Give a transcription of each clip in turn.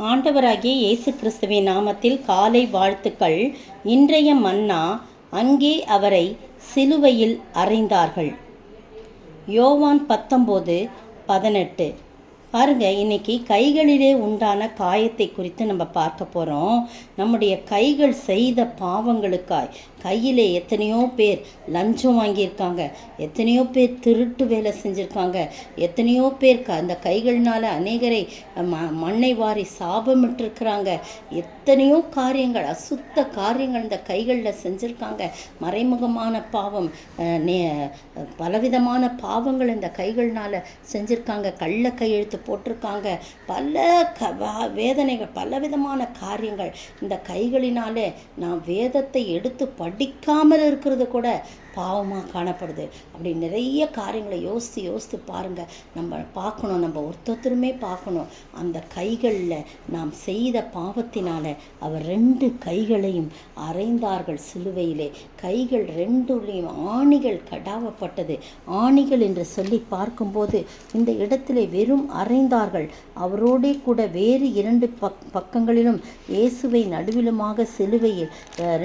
ஆண்டவராகிய இயேசு கிறிஸ்துவின் நாமத்தில் காலை வாழ்த்துக்கள். இன்றைய மன்னா, அங்கே அவரை சிலுவையில் அறைந்தார்கள். யோவான் 19:18. பாருங்க, இன்னைக்கு கைகளிலே உண்டான காயத்தை குறித்து நம்ம பார்க்க போகிறோம். நம்முடைய கைகள் செய்த பாவங்களுக்காய் கையிலே எத்தனையோ பேர் லஞ்சம் வாங்கியிருக்காங்க, எத்தனையோ பேர் திருட்டு வேலை செஞ்சுருக்காங்க, எத்தனையோ பேர் அந்த கைகள்னால் அநேகரை மண்ணை வாரி சாபமிட்டிருக்கிறாங்க. எத்தனையோ காரியங்கள், அசுத்த காரியங்கள் இந்த கைகளில் செஞ்சுருக்காங்க. மறைமுகமான பாவம், பலவிதமான பாவங்கள் இந்த கைகள்னால் செஞ்சுருக்காங்க. கள்ள கையெழுத்து போட்டிருக்காங்க. பல வேதனைகள், பலவிதமான காரியங்கள் இந்த கைகளினாலே நாம் வேதத்தை எடுத்து படிக்காமல் இருக்கிறது கூட பாவமாக காணப்படுது. அப்படி நிறைய காரியங்களை யோசித்து பாருங்கள். நம்ம பார்க்கணும், நம்ம ஒருத்தருமே பார்க்கணும். அந்த கைகளில் நாம் செய்த பாவத்தினால அவர் 2 கைகளையும் அறைந்தார்கள் சிலுவையிலே. கைகள் 2லையும் ஆணிகள் கடாவப்பட்டது. ஆணிகள் என்று சொல்லி பார்க்கும்போது இந்த இடத்திலே வெறும் அறைந்தார்கள். அவரோடே கூட வேறு 2 பக்கங்களிலும் இயேசுவை நடுவிலுமாக சிலுவையில்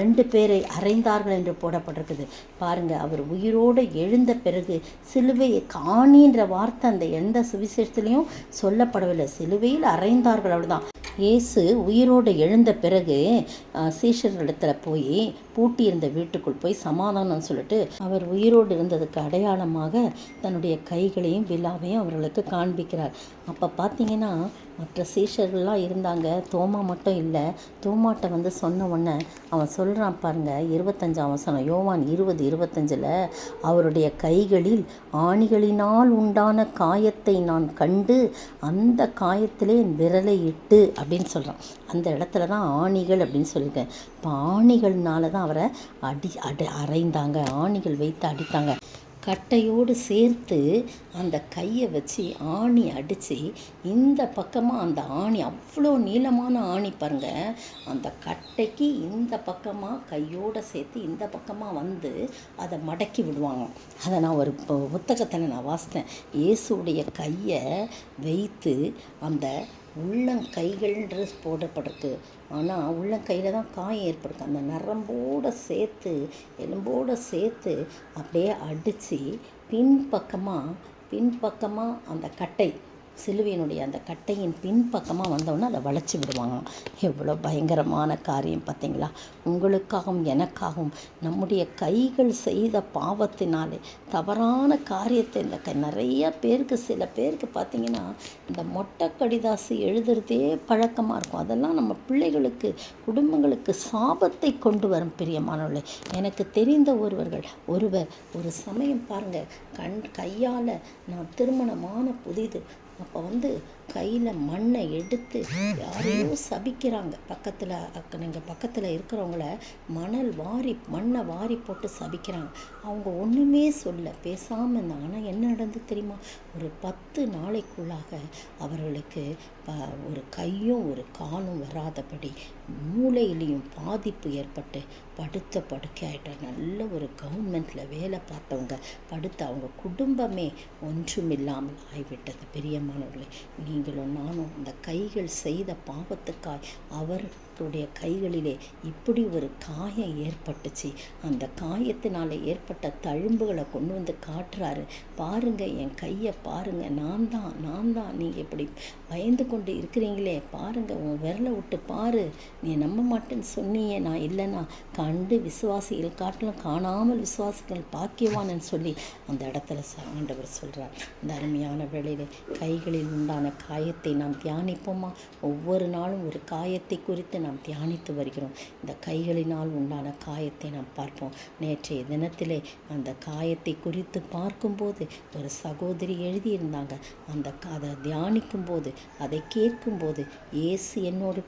2 பேரை அறைந்தார்கள் என்று போடப்பட்டிருக்குது. பாருங்கள், அவர் உயிரோடு எழுந்த பிறகு சிலுவையை காணின்ற வார்த்தை அந்த எந்த சுவிசேஷத்துலையும் சொல்லப்படவில்லை. சிலுவையில் அறைந்தார்கள், அவ்வளோதான். இயேசு உயிரோடு எழுந்த பிறகு சீஷர்களிடத்தில் போய் பூட்டியிருந்த வீட்டுக்குள் போய் சமாதானம் சொல்லிட்டு அவர் உயிரோடு இருந்ததுக்கு அடையாளமாக தன்னுடைய கைகளையும் விழாவையும் அவர்களுக்கு காண்பிக்கிறார். அப்போ பார்த்தீங்கன்னா மற்ற சீஷர்கள்லாம் இருந்தாங்க, தோமா மட்டும் இல்லை. தோமாட்ட சொன்ன உடனே அவன் சொல்கிறான் பாருங்கள், 25ஆம் வசனம், யோவான் 20:25, அவருடைய கைகளில் ஆணிகளினால் உண்டான காயத்தை நான் கண்டு அந்த காயத்திலே என் விரலை இட்டு அப்படின்னு சொல்கிறான். அந்த இடத்துல தான் ஆணிகள் அப்படின்னு சொல்லியிருக்கேன். இப்போ ஆணிகள்னால தான் அவரை அறைந்தாங்க, ஆணிகள் வைத்து அடித்தாங்க. கட்டையோடு சேர்த்து அந்த கையை வச்சு ஆணி அடித்து இந்த பக்கமாக அந்த ஆணி, அவ்வளோ நீளமான ஆணி பாருங்கள், அந்த கட்டைக்கு இந்த பக்கமாக கையோடு சேர்த்து இந்த பக்கமாக அதை மடக்கி விடுவாங்க. அதை நான் ஒரு புத்தகத்தில் நான் வாசித்தேன். இயேசுடைய கையை வைத்து அந்த உள்ளங்கைகள்ன்றது போடப்பட்டிருக்கு. ஆனால் உள்ளங்கையில் தான் காயம் ஏற்படுது. அந்த நரம்போடு சேர்த்து, எலும்போடு சேர்த்து அப்படியே அடித்து பின்பக்கமாக அந்த கட்டை, சிலுவையினுடைய அந்த கட்டையின் பின்பக்கமாக வந்தோன்னே அதை வளைச்சி விடுவாங்க. எவ்வளோ பயங்கரமான காரியம் பார்த்தீங்களா? உங்களுக்காகவும் எனக்காகவும் நம்முடைய கைகள் செய்த பாவத்தினாலே தவறான காரியத்தை இந்த நிறைய பேருக்கு, சில பேருக்கு பார்த்திங்கன்னா இந்த மொட்டை கடிதாசு எழுதுறதே பழக்கமாக இருக்கும். அதெல்லாம் நம்ம பிள்ளைகளுக்கு, குடும்பங்களுக்கு சாபத்தை கொண்டு வரும். பிரியமானவர்களே, எனக்கு தெரிந்த ஒருவர் ஒரு சமயம் பாருங்கள், கையால், நான் திருமணமான புதிது, அப்போ கையில் மண்ணை எடுத்து யாரையோ சபிக்கிறாங்க. பக்கத்தில் இருக்கிறவங்கள மண்ணை வாரி போட்டு சபிக்கிறாங்க. அவங்க ஒன்றுமே சொல்ல, பேசாமல் இருந்தாங்க. ஆனால் என்ன நடந்து தெரியுமா? ஒரு 10 நாளைக்குள்ளாக அவர்களுக்கு ஒரு கையும் ஒரு காலும் வராதபடி மூளையிலையும் பாதிப்பு ஏற்பட்டு படுத்த படுக்கை ஆகிட்டார். நல்ல ஒரு கவர்மெண்ட்டில் வேலை பார்த்தவங்க அவங்க குடும்பமே ஒன்றுமில்லாமல் ஆகிவிட்டது. பிரியமானவர்களே, நீங்களும் நானும் அந்த கைகள் செய்த பாவத்துக்காய் அவர்களுடைய கைகளிலே இப்படி ஒரு காயம் ஏற்பட்டுச்சு. அந்த காயத்தினால ஏற்பட்ட தழும்புகளை கொண்டு காட்டுறாரு. பாருங்கள், என் கையை பாருங்கள், நான் தான் நீங்கள் இப்படி பயந்து கொண்டு இருக்கிறீங்களே, பாருங்கள், உன் விரலை விட்டு பாரு, நீ நம்ப மாட்டேன்னு சொன்னியே, நான் இல்லைன்னா கண்டு விசுவாசிகள் காட்டிலும் காணாமல் விசுவாசிகள் பாக்கியவான்னு சொல்லி அந்த இடத்துல ஆண்டவர் சொல்கிறார். இந்த அருமையான வேளையிலே கைகளில் உண்டான காயத்தை நாம் தியானிப்போமா? ஒவ்வொரு நாளும் ஒரு காயத்தை குறித்து நாம் தியானித்து வருகிறோம். இந்த கைகளினால் உண்டான காயத்தை நாம் பார்ப்போம். நேற்றைய தினத்திலே அந்த காயத்தை குறித்து பார்க்கும்போது ஒரு சகோதரி எழுதியிருந்தாங்க. அதை தியானிக்கும்போது, அதை கேட்கும்போது, இயேசு என்னோடு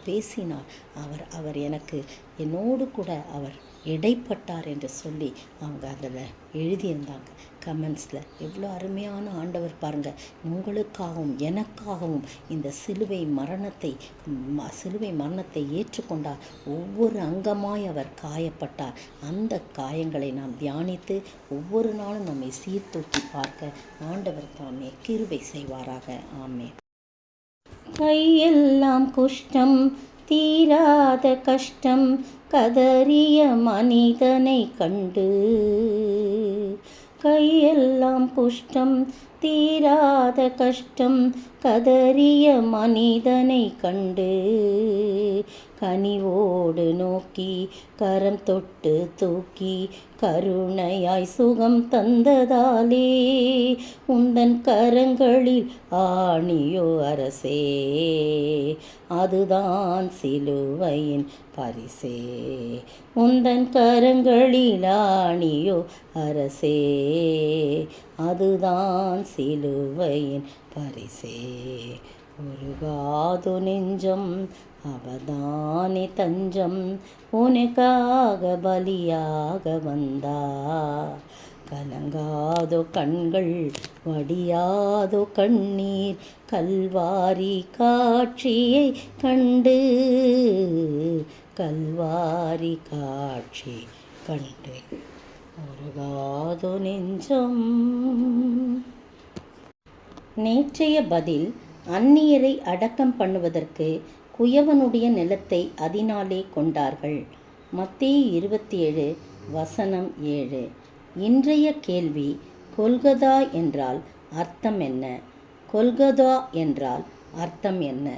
பேசினார், அவர் என்னோடு கூட அவர் இடைப்பட்டார் என்று சொல்லி அவங்க அதில் எழுதியிருந்தாங்க கமெண்ட்ஸில். எவ்வளோ அருமையான ஆண்டவர் பாருங்கள், உங்களுக்காகவும் எனக்காகவும் இந்த சிலுவை மரணத்தை ஏற்றுக்கொண்டார். ஒவ்வொரு அங்கமாய் அவர் காயப்பட்டார். அந்த காயங்களை நாம் தியானித்து ஒவ்வொரு நாளும் நம்மை சீர்தூக்கி பார்க்க ஆண்டவர் தாமே கிருபை செய்வாராக. ஆமென். கையெல்லாம் குஷ்டம் தீராத கஷ்டம் கதறிய மனிதனை கண்டு. கையெல்லாம் குஷ்டம் தீராத கஷ்டம் கதறிய மனிதனை கண்டு. கனிவோடு நோக்கி கரம் தொட்டு தூக்கி கருணையாய் சுகம் தந்ததாலே உந்தன் கரங்களில் ஆணியோ அரசே, அதுதான் சிலுவையின் பரிசே. உந்தன் கரங்களில் ஆணியோ அரசே, அதுதான் சிலுவையின் பரிசே. உருகாது நெஞ்சம் அவதானே தஞ்சம், உனக்காக பலியாக வந்தா. கலங்காதோ கண்கள் வடியாதோ கண்ணீர், கல்வாரி காட்சியை கண்டு. கல்வாரி காட்சி கண்டு உருகாதோ நெஞ்சம். நேற்றைய பதில், அந்நியரை அடக்கம் பண்ணுவதற்கு குயவனுடைய நிலத்தை அதனாலே கொண்டார்கள். மத்தேயு 27 வசனம் 7. இன்றைய கேள்வி, கொல்கதா என்றால் அர்த்தம் என்ன? கொல்கதா என்றால் அர்த்தம் என்ன?